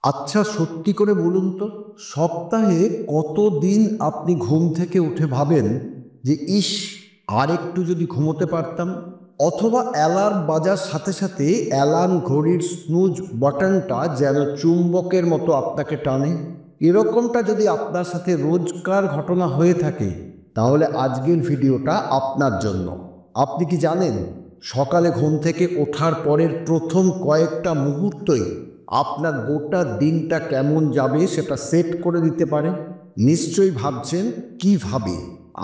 আচ্ছা, সত্যি করে বলুন তো, সপ্তাহে কতদিন আপনি ঘুম থেকে উঠে ভাবেন যে ইস, আরেকটু যদি ঘুমোতে পারতাম? অথবা অ্যালার্ম বাজার সাথে সাথে অ্যালার্ম ঘড়ির স্নুজ বাটনটা যেন চুম্বকের মতো আপনাকে টানে। এরকমটা যদি আপনার সাথে রোজকার ঘটনা হয়ে থাকে, তাহলে আজকের ভিডিওটা আপনার জন্য। আপনি কি জানেন, সকালে ঘুম থেকে ওঠার পরের প্রথম কয়েকটা মুহূর্তই আপনার গোটা দিনটা কেমন যাবে সেটা সেট করে দিতে পারে? নিশ্চয়ই ভাবছেন কিভাবে।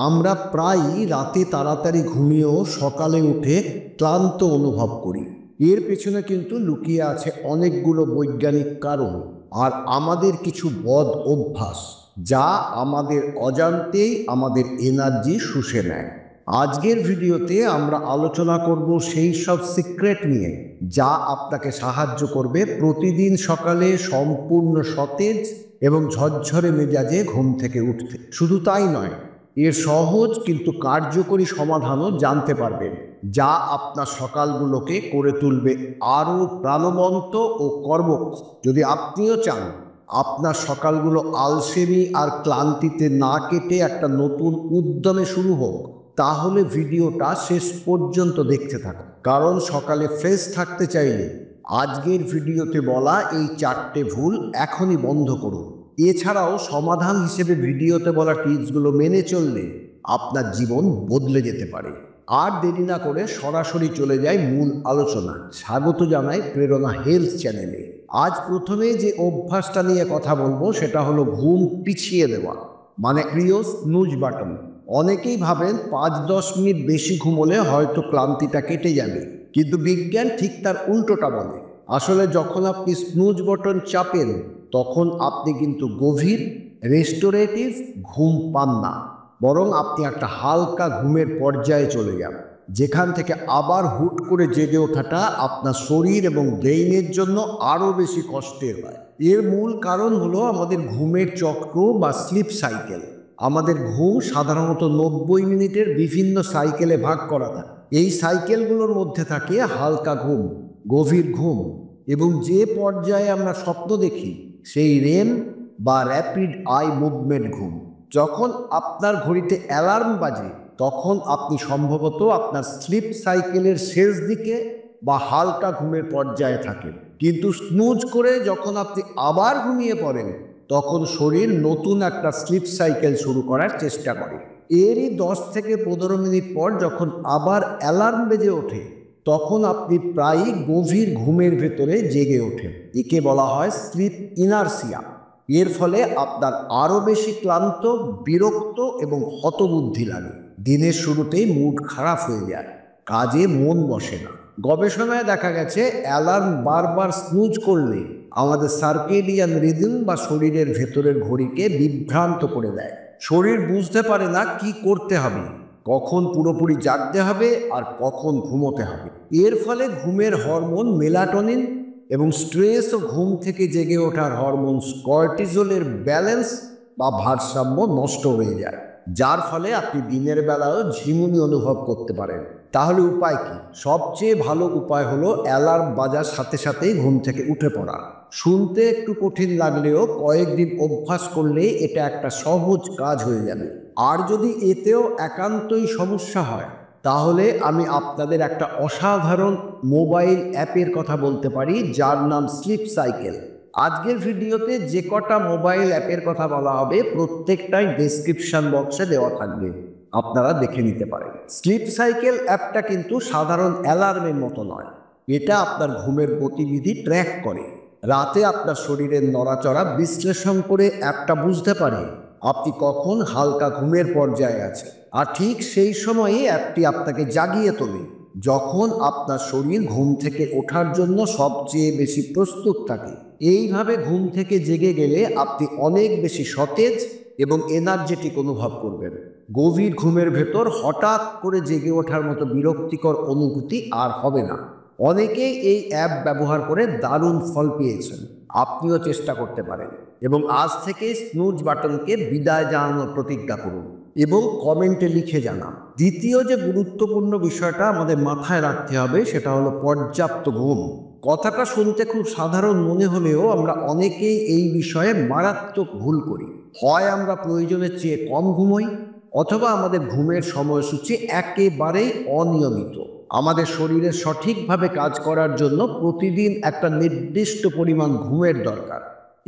আমরা প্রায়ই রাতে তাড়াতাড়ি ঘুমিয়েও সকালে উঠে ক্লান্ত অনুভব করি। এর পেছনে কিন্তু লুকিয়ে আছে অনেকগুলো বৈজ্ঞানিক কারণ আর আমাদের কিছু বদ অভ্যাস, যা আমাদের অজান্তেই আমাদের এনার্জি শুষে নেয়। আজকের ভিডিওতে আমরা আলোচনা করব সেই সব সিক্রেট নিয়ে, যা আপনাকে সাহায্য করবে প্রতিদিন সকালে সম্পূর্ণ সতেজ এবং ঝরঝরে মেজাজে ঘুম থেকে উঠতে। শুধু তাই নয়, এর সহজ কিন্তু কার্যকরী সমাধানও জানতে পারবেন, যা আপনার সকালগুলোকে করে তুলবে আরও প্রাণবন্ত ও কর্মক্ষম। যদি আপনিও চান আপনার সকালগুলো আলসেমি আর ক্লান্তিতে না কেটে একটা নতুন উদ্যমে শুরু হোক, তাহলে ভিডিওটা শেষ পর্যন্ত দেখতে থাকুন। কারণ সকালে ফ্রেশ থাকতে চাইলে আজকের ভিডিওতে বলা এই 4টে ভুল এখনই বন্ধ করুন। এছাড়াও সমাধান হিসেবে ভিডিওতে বলা টিপসগুলো মেনে চললে আপনার জীবন বদলে যেতে পারে। আর দেরি না করে সরাসরি চলে যায় মূল আলোচনা। স্বাগত জানাই প্রেরণা হেলথ চ্যানেলে। আজ প্রথমে যে অভ্যাসটা নিয়ে কথা বলবো সেটা হলো ঘুম পিছিয়ে দেওয়া, মানে প্রিয় স্নুজ বাটন। অনেকেই ভাবেন 5-10 মিনিট বেশি ঘুমোলে হয়তো ক্লান্তিটা কেটে যাবে, কিন্তু বিজ্ঞান ঠিক তার উল্টোটা বলে। আসলে যখন আপনি স্নুজ বাটন চাপেন, তখন আপনি কিন্তু গভীর রেস্টোরেটিভ ঘুম পান না, বরং আপনি একটা হালকা ঘুমের পর্যায়ে চলে যান, যেখান থেকে আবার হুট করে জেগে ওঠাটা আপনার শরীর এবং ব্রেইনের জন্য আরও বেশি কষ্টের হয়। এর মূল কারণ হলো আমাদের ঘুমের চক্র বা স্লিপ সাইকেল। আমাদের ঘুম সাধারণত 90 মিনিটের বিভিন্ন সাইকেলে ভাগ করা থাকে। এই সাইকেলগুলোর মধ্যে থাকে হালকা ঘুম, গভীর ঘুম এবং যে পর্যায়ে আমরা স্বপ্ন দেখি সেই রেম বা র্যাপিড আই মুভমেন্ট ঘুম। যখন আপনার ঘড়িতে অ্যালার্ম বাজে, তখন আপনি সম্ভবত আপনার স্লিপ সাইকেলের শেষ দিকে বা হালকা ঘুমের পর্যায়ে থাকেন। কিন্তু স্নুজ করে যখন আপনি আবার ঘুমিয়ে পড়েন, তখন শরীর নতুন একটা স্লিপ সাইকেল শুরু করার চেষ্টা করে। এরই 10 থেকে 15 মিনিট পর যখন আবার অ্যালার্ম বেজে ওঠে, তখন আপনি প্রায়ই গভীর ঘুমের ভেতরে জেগে ওঠেন। একে বলা হয় স্লিপ ইনারসিয়া। এর ফলে আপনার আরও বেশি ক্লান্ত, বিরক্ত এবং হতবুদ্ধি লাগে। দিনের শুরুতেই মুড খারাপ হয়ে যায়, কাজে মন বসে না। গবেষণায় দেখা গেছে অ্যালার্ম বারবার স্নুজ করলে আমাদের সার্কেডিয়ান রিদম বা শরীরের ভেতরের ঘড়িকে বিভ্রান্ত করে দেয়। শরীর বুঝতে পারে না কি করতে হবে, কখন পুরোপুরি জাগতে হবে আর কখন ঘুমোতে হবে। এর ফলে ঘুমের হরমোন মেলাটোনিন এবং স্ট্রেস ও ঘুম থেকে জেগে ওঠার হরমোন কর্টিজলের ব্যালেন্স বা ভারসাম্য নষ্ট হয়ে যায়, যার ফলে আপনি দিনের বেলাও ঝিমুনি অনুভব করতে পারেন। তাহলে উপায় কি? সবচেয়ে ভালো উপায় হলো অ্যালার্ম বাজার সাথে সাথেই ঘুম থেকে উঠে পড়া। শুনতে একটু কঠিন লাগলেও কয়েকদিন অভ্যাস করলে এটা একটা সহজ কাজ হয়ে যাবে। আর যদি এতেও একান্তই সমস্যা হয়, তাহলে আমি আপনাদের একটা অসাধারণ মোবাইল অ্যাপের কথা বলতে পারি, যার নাম স্লিপ সাইকেল। আজকের ভিডিওতে যে কটা মোবাইল অ্যাপের কথা বলা হবে, প্রত্যেকটাই ডেসক্রিপশন বক্সে দেওয়া থাকবে, আপনারা দেখে নিতে পারেন। স্লিপ সাইকেল অ্যাপটা কিন্তু সাধারণ অ্যালার্মের মতো নয়। এটা আপনার ঘুমের গতিবিধি ট্র্যাক করে। রাতে আপনার শরীরের নড়াচড়া বিশ্লেষণ করে অ্যাপটা বুঝতে পারে আপনি কখন হালকা ঘুমের পর্যায়ে আছেন, আর ঠিক সেই সময়ে অ্যাপটি আপনাকে জাগিয়ে তোলে যখন আপনার শরীর ঘুম থেকে ওঠার জন্য সবচেয়ে বেশি প্রস্তুত থাকে। এইভাবে ঘুম থেকে জেগে গেলে আপনি অনেক বেশি সতেজ এবং এনার্জেটিক অনুভব করবেন। গভীর ঘুমের ভেতর হঠাৎ করে জেগে ওঠার মতো বিরক্তিকর অনুভূতি আর হবে না। অনেকেই এই অ্যাপ ব্যবহার করে দারুণ ফল পেয়েছেন। আপনিও চেষ্টা করতে পারেন এবং আজ থেকে স্নুজ বাটনকে বিদায় জানানোর প্রতিজ্ঞা করুন এবং কমেন্টে লিখে জানান। দ্বিতীয় যে গুরুত্বপূর্ণ বিষয়টা আমাদের মাথায় রাখতে হবে সেটা হলো পর্যাপ্ত ঘুম। কথাটা শুনতে খুব সাধারণ মনে হলেও আমরা অনেকেই এই বিষয়ে মারাত্মক ভুল করি। হয় আমরা প্রয়োজনের চেয়ে কম ঘুমোই, অথবা আমাদের ঘুমের সময়সূচি একেবারেই অনিয়মিত। আমাদের শরীরের সঠিকভাবে কাজ করার জন্য প্রতিদিন একটা নির্দিষ্ট পরিমাণ ঘুমের দরকার।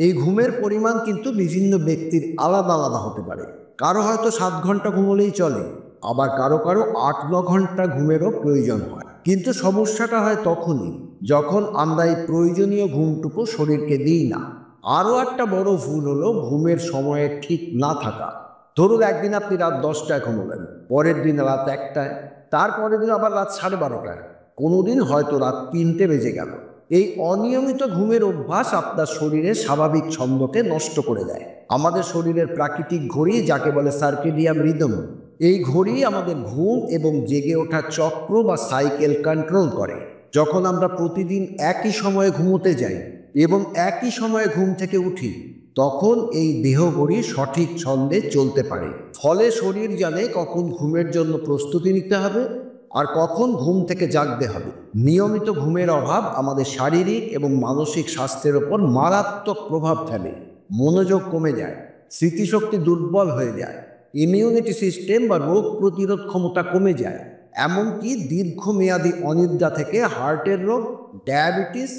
এই ঘুমের পরিমাণ কিন্তু বিভিন্ন ব্যক্তির আলাদা আলাদা হতে পারে। কারো হয়তো 7 ঘন্টা ঘুমোলেই চলে, আবার কারো কারো 8-9 ঘন্টা ঘুমেরও প্রয়োজন হয়। কিন্তু সমস্যাটা হয় তখনই যখন আমরা এই প্রয়োজনীয় ঘুমটুকু শরীরকে দিই না। আরও একটা বড় ভুল হলো ঘুমের সময়ে ঠিক না থাকা। ধরুন একদিন আপনি রাত 10টায় ঘুমোলেন, পরের দিন রাত 1টায়, তারপরের দিন আবার রাত 12:30টায়, কোনোদিন হয়তো রাত 3টে বেজে গেল। এই অনিয়মিত ঘুমের অভ্যাস আপনার শরীরের স্বাভাবিক ছন্দকে নষ্ট করে দেয়। আমাদের শরীরের প্রাকৃতিক ঘড়ি, যাকে বলে সার্কেডিয়ান রিদম, এই ঘড়ি আমাদের ঘুম এবং জেগে ওঠার চক্র বা সাইকেল কন্ট্রোল করে। যখন আমরা প্রতিদিন একই সময়ে ঘুমোতে যাই এবং একই সময়ে ঘুম থেকে উঠি, তখন এই দেহঘড়ি সঠিক ছন্দে চলতে পারে। ফলে শরীর জানে কখন ঘুমের জন্য প্রস্তুতি নিতে হবে আর কখন ঘুম থেকে জাগতে হবে। নিয়মিত ঘুমের অভাব আমাদের শারীরিক এবং মানসিক স্বাস্থ্যের ওপর মারাত্মক প্রভাব ফেলে। মনোযোগ কমে যায়, স্মৃতিশক্তি দুর্বল হয়ে যায়, ইমিউনিটি সিস্টেম বা রোগ প্রতিরোধ ক্ষমতা কমে যায়। এমনকি দীর্ঘমেয়াদী অনিদ্রা থেকে হার্টের রোগ, ডায়াবেটিস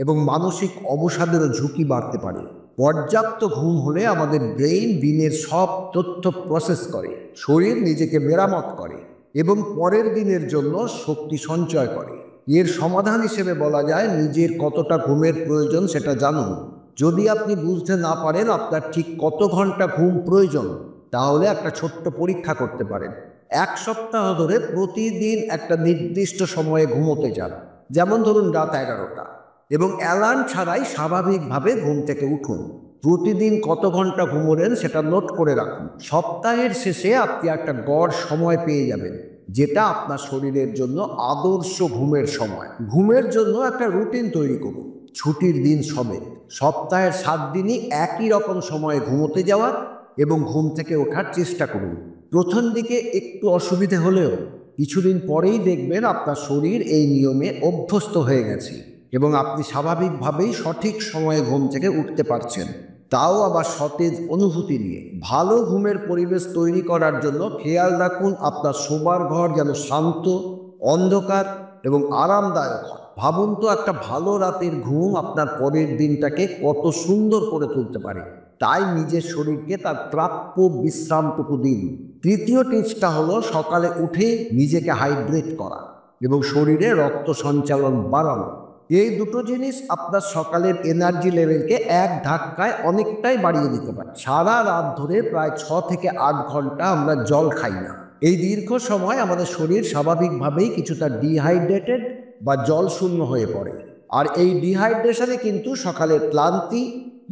এবং মানসিক অবসাদেরও ঝুঁকি বাড়তে পারে। পর্যাপ্ত ঘুম হলে আমাদের ব্রেইন দিনের সব তথ্য প্রসেস করে, শরীর নিজেকে মেরামত করে এবং পরের দিনের জন্য শক্তি সঞ্চয় করে। এর সমাধান হিসেবে বলা যায়, নিজের কতটা ঘুমের প্রয়োজন সেটা জানুন। যদি আপনি বুঝতে না পারেন আপনার ঠিক কত ঘন্টা ঘুম প্রয়োজন, তাহলে একটা ছোট্ট পরীক্ষা করতে পারেন। 1 সপ্তাহ ধরে প্রতিদিন একটা নির্দিষ্ট সময়ে ঘুমোতে যান, যেমন ধরুন রাত 11টা, এবং অ্যালার্ম ছাড়াই স্বাভাবিকভাবে ঘুম থেকে উঠুন। প্রতিদিন কত ঘন্টা ঘুমোলেন সেটা নোট করে রাখুন। সপ্তাহের শেষে আপনি একটা গড় সময় পেয়ে যাবেন, যেটা আপনার শরীরের জন্য আদর্শ ঘুমের সময়। ঘুমের জন্য একটা রুটিন তৈরি করুন। ছুটির দিন সমেত সপ্তাহের 7 দিনই একই রকম সময়ে ঘুমোতে যাওয়ার এবং ঘুম থেকে ওঠার চেষ্টা করুন। প্রথম দিকে একটু অসুবিধে হলেও কিছুদিন পরেই দেখবেন আপনার শরীর এই নিয়মে অভ্যস্ত হয়ে গেছে এবং আপনি স্বাভাবিকভাবেই সঠিক সময়ে ঘুম থেকে উঠতে পারছেন, তাও আবার সতেজ অনুভূতি নিয়ে। ভালো ঘুমের পরিবেশ তৈরি করার জন্য খেয়াল রাখুন আপনার শোবার ঘর যেন শান্ত, অন্ধকার এবং আরামদায়ক হয়। ভাবুন তো, একটা ভালো রাতের ঘুম আপনার পরের দিনটাকে কত সুন্দর করে তুলতে পারে। তাই নিজের শরীরকে তার প্রাপ্য বিশ্রামটুকু দিন। তৃতীয় টিপসটা হলো সকালে উঠেই নিজেকে হাইড্রেট করা এবং শরীরে রক্ত সঞ্চালন বাড়ানো। এই দুটো জিনিস আপনার সকালের এনার্জি লেভেলকে এক ধাক্কায় অনেকটাই বাড়িয়ে দিতে পারে। সারা রাত ধরে প্রায় 6 থেকে 8 ঘন্টা আমরা জল খাই না। এই দীর্ঘ সময় আমাদের শরীর স্বাভাবিকভাবেই কিছুটা ডিহাইড্রেটেড বা জল শূন্য হয়ে পড়ে। আর এই ডিহাইড্রেশনে কিন্তু সকালের ক্লান্তি,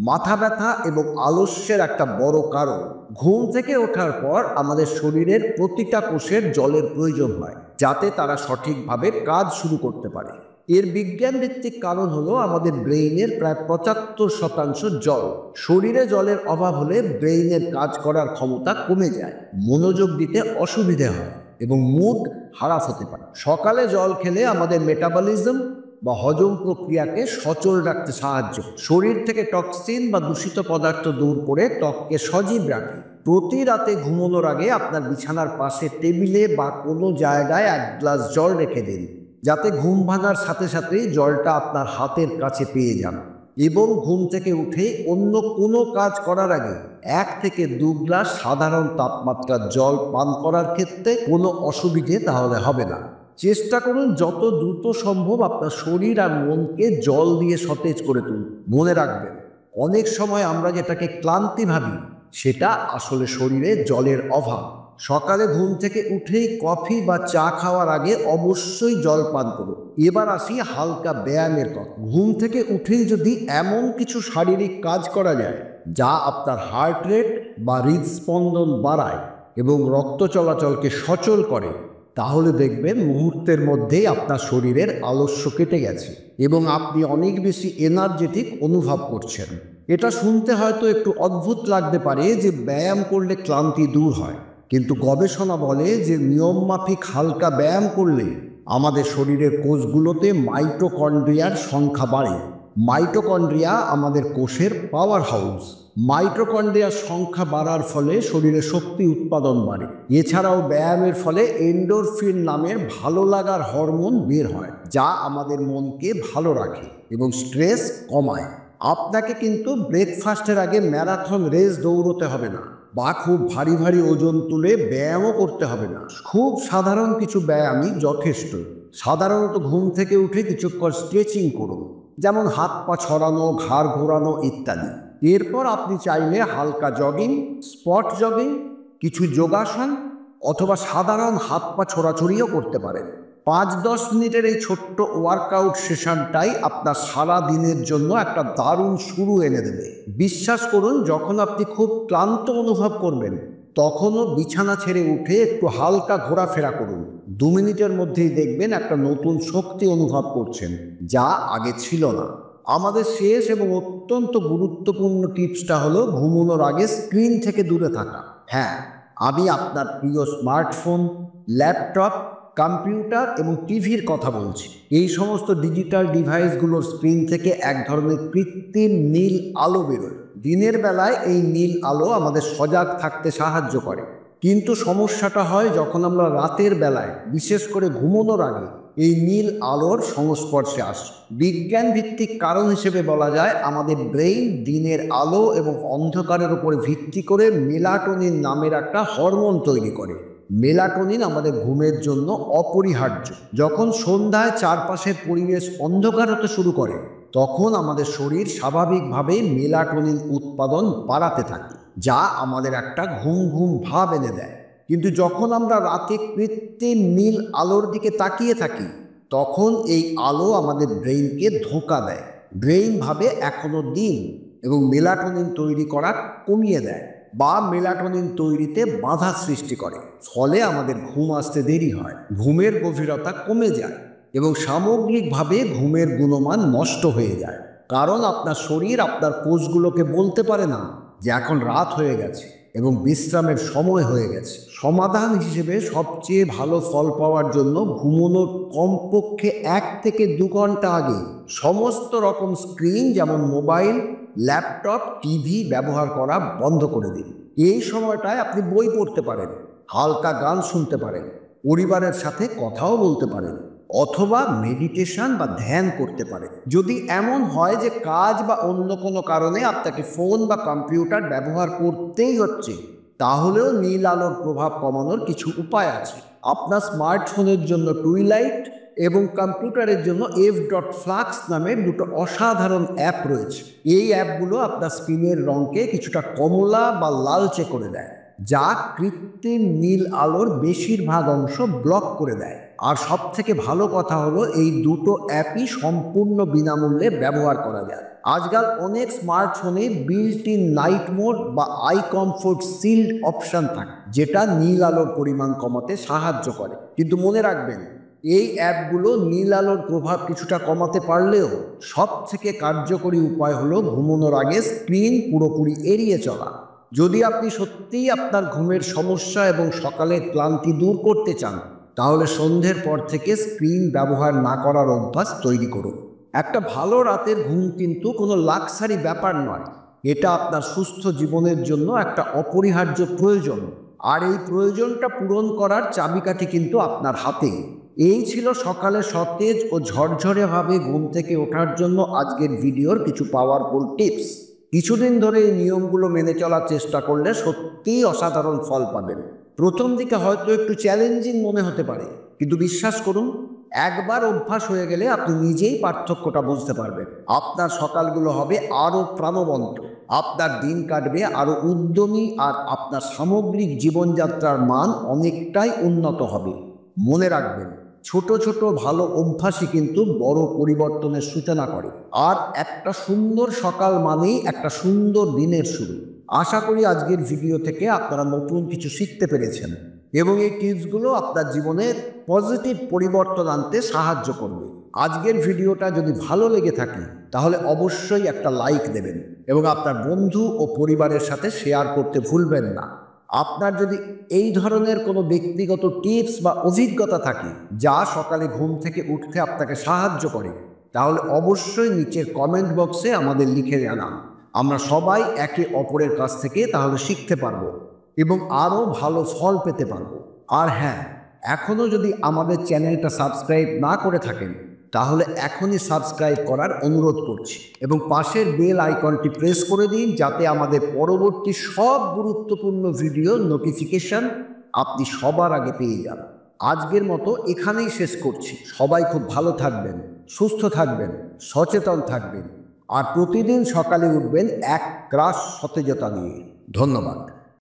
মাথা ব্যথা এবং আলস্যের একটা বড় কারণ। ঘুম থেকে ওঠার পর আমাদের শরীরের প্রতিটা কোষের জলের প্রয়োজন হয়, যাতে তারা সঠিকভাবে কাজ শুরু করতে পারে। এর বিজ্ঞান ভিত্তিক কারণ হলো আমাদের ব্রেইনের প্রায় 75% জল। শরীরে জলের অভাব হলে ব্রেইনের কাজ করার ক্ষমতা কমে যায়, মনোযোগ দিতে অসুবিধে হয় এবং মুড হারাস হতে পারে। সকালে জল খেলে আমাদের মেটাবলিজম বা হজম প্রক্রিয়াকে সচল রাখতে সাহায্য, শরীর থেকে টক্সিন বা দূষিত পদার্থ দূর করে ত্বককে সজীব রাখে। প্রতি রাতে ঘুমানোর আগে আপনার বিছানার পাশে টেবিলে বা কোনো জায়গায় 1 গ্লাস জল রেখে দিন, যাতে ঘুম ভাঙার সাথে সাথেই জলটা আপনার হাতের কাছে পেয়ে যান। এবং ঘুম থেকে উঠে অন্য কোনো কাজ করার আগে 1 থেকে 2 গ্লাস সাধারণ তাপমাত্রার জল পান করার ক্ষেত্রে কোনো অসুবিধে তাহলে হবে না। চেষ্টা করুন যত দ্রুত সম্ভব আপনার শরীর আর মনকে জল দিয়ে সতেজ করে তুলুন। মনে রাখবেন, অনেক সময় আমরা যেটাকে ক্লান্তি ভাবি, সেটা আসলে শরীরে জলের অভাব। সকালে ঘুম থেকে উঠেই কফি বা চা খাওয়ার আগে অবশ্যই জল পান করুন। এবার আসি হালকা ব্যায়ামের কথা। ঘুম থেকে উঠেই যদি এমন কিছু শারীরিক কাজ করা যায় যা আপনার হার্ট রেট বা হৃদস্পন্দন বাড়ায় এবং রক্ত চলাচলকে সচল করে, তাহলে দেখবেন মুহূর্তের মধ্যেই আপনার শরীরের আলস্য কেটে গেছে এবং আপনি অনেক বেশি এনার্জেটিক অনুভব করছেন। এটা শুনতে হয়তো একটু অদ্ভুত লাগতে পারে যে ব্যায়াম করলে ক্লান্তি দূর হয়, কিন্তু গবেষণা বলে যে নিয়মমাফিক হালকা ব্যায়াম করলে আমাদের শরীরের কোষগুলোতে মাইটোকন্ড্রিয়ার সংখ্যা বাড়ে। মাইটোকন্ড্রিয়া আমাদের কোষের পাওয়ার হাউস। মাইটোকন্ড্রিয়ার সংখ্যা বাড়ার ফলে শরীরে শক্তি উৎপাদন বাড়ে। এছাড়াও ব্যায়ামের ফলে এন্ডোরফিন নামের ভালো লাগার হরমোন বের হয়, যা আমাদের মনকে ভালো রাখে এবং স্ট্রেস কমায়। আপনাকে কিন্তু ব্রেকফাস্টের আগে ম্যারাথন রেস দৌড়তে হবে না, বা খুব ভারী ভারী ওজন তুলে ব্যায়ামও করতে হবে না। খুব সাধারণ কিছু ব্যায়ামই যথেষ্ট। সাধারণত ঘুম থেকে উঠে কিছুক্ষণ স্ট্রেচিং করুন, যেমন হাত পা ছড়ানো, ঘাড় ঘোরানো ইত্যাদি। এরপর আপনি চাইলে হালকা জগিং, স্পট জগিং, কিছু যোগাসন অথবা সাধারণ হাত পা ছোড়াছড়িও করতে পারেন। 5-10 মিনিটের এই ছোট্ট ওয়ার্কআউট সেশনটাই আপনার সারা দিনের জন্য একটা দারুণ শুরু এনে দেবে। বিশ্বাস করুন, যখন আপনি খুব ক্লান্ত অনুভব করবেন তখনও বিছানা ছেড়ে উঠে একটু হালকা ঘোরাফেরা করুন। 2 মিনিটের মধ্যেই দেখবেন একটা নতুন শক্তি অনুভব করছেন, যা আগে ছিল না। আমাদের শেষ এবং অত্যন্ত গুরুত্বপূর্ণ টিপসটা হলো ঘুমানোর আগে স্ক্রিন থেকে দূরে থাকা। হ্যাঁ, আমি আপনার প্রিয় স্মার্টফোন, ল্যাপটপ, কম্পিউটার এবং টিভির কথা বলছি। এই সমস্ত ডিজিটাল ডিভাইসগুলোর স্ক্রিন থেকে এক ধরনের কৃত্রিম নীল আলো বেরোয়। দিনের বেলায় এই নীল আলো আমাদের সজাগ থাকতে সাহায্য করে, কিন্তু সমস্যাটা হয় যখন আমরা রাতের বেলায়, বিশেষ করে ঘুমানোর আগে এই নীল আলোর সংস্পর্শে আসে। বিজ্ঞান ভিত্তিক কারণ হিসেবে বলা যায়, আমাদের ব্রেইন দিনের আলো এবং অন্ধকারের উপরে ভিত্তি করে মেলাটোনিন নামের একটা হরমোন তৈরি করে। মেলাটোনিন আমাদের ঘুমের জন্য অপরিহার্য। যখন সন্ধ্যায় চারপাশের পরিবেশ অন্ধকার হতে শুরু করে, তখন আমাদের শরীর স্বাভাবিকভাবেই মেলাটোনিন উৎপাদন বাড়াতে থাকে, যা আমাদের একটা ঘুম ঘুম ভাব এনে দেয়। কিন্তু যখন আমরা রাতে কৃত্রিম নীল আলোর দিকে তাকিয়ে থাকি, তখন এই আলো আমাদের ব্রেইনকে ধোঁকা দেয়। ব্রেইন ভাবে এখনো দিন এবং মেলাটোনিন তৈরি করা কমিয়ে দেয়, বা মেলাটোনিন তৈরিতে বাধা সৃষ্টি করে। ফলে আমাদের ঘুম আসতে দেরি হয়, ঘুমের গভীরতা কমে যায় এবং সামগ্রিকভাবে ঘুমের গুণমান নষ্ট হয়ে যায়। কারণ আপনার শরীর আপনার কোষগুলোকে বলতে পারে না যে এখন রাত হয়ে গেছে এবং বিশ্রামের সময় হয়ে গেছে। সমাধান হিসেবে সবচেয়ে ভালো ফল পাওয়ার জন্য ঘুমানোর কমপক্ষে 1 থেকে 2 ঘন্টা আগে সমস্ত রকম স্ক্রিন, যেমন মোবাইল, ল্যাপটপ, টিভি ব্যবহার করা বন্ধ করে দিন। এই সময়টায় আপনি বই পড়তে পারেন, হালকা গান শুনতে পারেন, পরিবারের সাথে কথাও বলতে পারেন, অথবা মেডিটেশন বা ধ্যান করতে পারেন। যদি এমন হয় যে কাজ বা অন্য কোনো কারণে আপনাকে ফোন বা কম্পিউটার ব্যবহার করতেই হচ্ছে, তাহলেও নীল আলোর প্রভাব কমানোর কিছু উপায় আছে। আপনার স্মার্টফোনের জন্য টুইলাইট এবং কম্পিউটারের জন্য f.flux নামের 2টো অসাধারণ অ্যাপ রয়েছে। এই অ্যাপগুলো আপনার স্ক্রিনের রঙকে কিছুটা কমলা বা লালচে করে দেয়, যা কৃত্রিম নীল আলোর বেশিরভাগ অংশ ব্লক করে দেয়। আর সবথেকে ভালো কথা হলো, এই 2টো অ্যাপই সম্পূর্ণ বিনামূল্যে ব্যবহার করা যায়। আজকাল অনেক স্মার্টফোনে বিল্ট ইন নাইট মোড বা আই কমফোর্ট সিল্ড অপশান থাকে, যেটা নীল আলোর পরিমাণ কমাতে সাহায্য করে। কিন্তু মনে রাখবেন, এই অ্যাপগুলো নীল আলোর প্রভাব কিছুটা কমাতে পারলেও সবথেকে কার্যকরী উপায় হলো ঘুমানোর আগে স্ক্রিন পুরোপুরি এড়িয়ে চলা। যদি আপনি সত্যিই আপনার ঘুমের সমস্যা এবং সকালের ক্লান্তি দূর করতে চান, তাহলে সন্ধ্যের পর থেকে স্ক্রিন ব্যবহার না করার অভ্যাস তৈরি করুন। একটা ভালো রাতের ঘুম কিন্তু কোনো লাক্সারি ব্যাপার নয়, এটা আপনার সুস্থ জীবনের জন্য একটা অপরিহার্য প্রয়োজন। আর এই প্রয়োজনটা পূরণ করার চাবিকাঠি কিন্তু আপনার হাতেই। এই ছিল সকালে সতেজ ও ঝরঝরেভাবে ঘুম থেকে ওঠার জন্য আজকের ভিডিওর কিছু পাওয়ারফুল টিপস। কিছুদিন ধরে এই নিয়মগুলো মেনে চলার চেষ্টা করলে সত্যিই অসাধারণ ফল পাবেন। প্রথম দিকে হয়তো একটু চ্যালেঞ্জিং মনে হতে পারে, কিন্তু বিশ্বাস করুন, একবার অভ্যাস হয়ে গেলে আপনি নিজেই পার্থক্যটা বুঝতে পারবেন। আপনার সকালগুলো হবে আরও প্রাণবন্ত, আপনার দিন কাটবে আরও উদ্যমী, আর আপনার সামগ্রিক জীবনযাত্রার মান অনেকটাই উন্নত হবে। মনে রাখবেন, ছোট ছোট ভালো অভ্যাসই কিন্তু বড় পরিবর্তনের সূচনা করে। আর একটা সুন্দর সকাল মানেই একটা সুন্দর দিনের শুরু। আশা করি আজকের ভিডিও থেকে আপনারা নতুন কিছু শিখতে পেরেছেন এবং এই টিপসগুলো আপনার জীবনের পজিটিভ পরিবর্তন আনতে সাহায্য করবে। আজকের ভিডিওটা যদি ভালো লেগে থাকে, তাহলে অবশ্যই একটা লাইক দেবেন এবং আপনার বন্ধু ও পরিবারের সাথে শেয়ার করতে ভুলবেন না। আপনার যদি এই ধরনের কোনো ব্যক্তিগত টিপস বা অভিজ্ঞতা থাকে যা সকালে ঘুম থেকে উঠতে আপনাকে সাহায্য করে, তাহলে অবশ্যই নিচের কমেন্ট বক্সে আমাদের লিখে জানান। আমরা সবাই একে অপরের কাছ থেকে তাহলে শিখতে পারবো এবং আরও ভালো ফল পেতে পারবো। আর হ্যাঁ, এখনও যদি আমাদের চ্যানেলটা সাবস্ক্রাইব না করে থাকেন তাহলে এখনই সাবস্ক্রাইব করার অনুরোধ করছি এবং পাশের বেল আইকনটি প্রেস করে দিন, যাতে আমাদের পরবর্তী সব গুরুত্বপূর্ণ ভিডিওর নোটিফিকেশন আপনি সবার আগে পেয়ে যান। আজকের মতো এখানেই শেষ করছি। সবাই খুব ভালো থাকবেন, সুস্থ থাকবেন, সচেতন থাকবেন আর প্রতিদিন সকালে উঠবেন এক গ্রাস সতেজতা নিয়ে। ধন্যবাদ।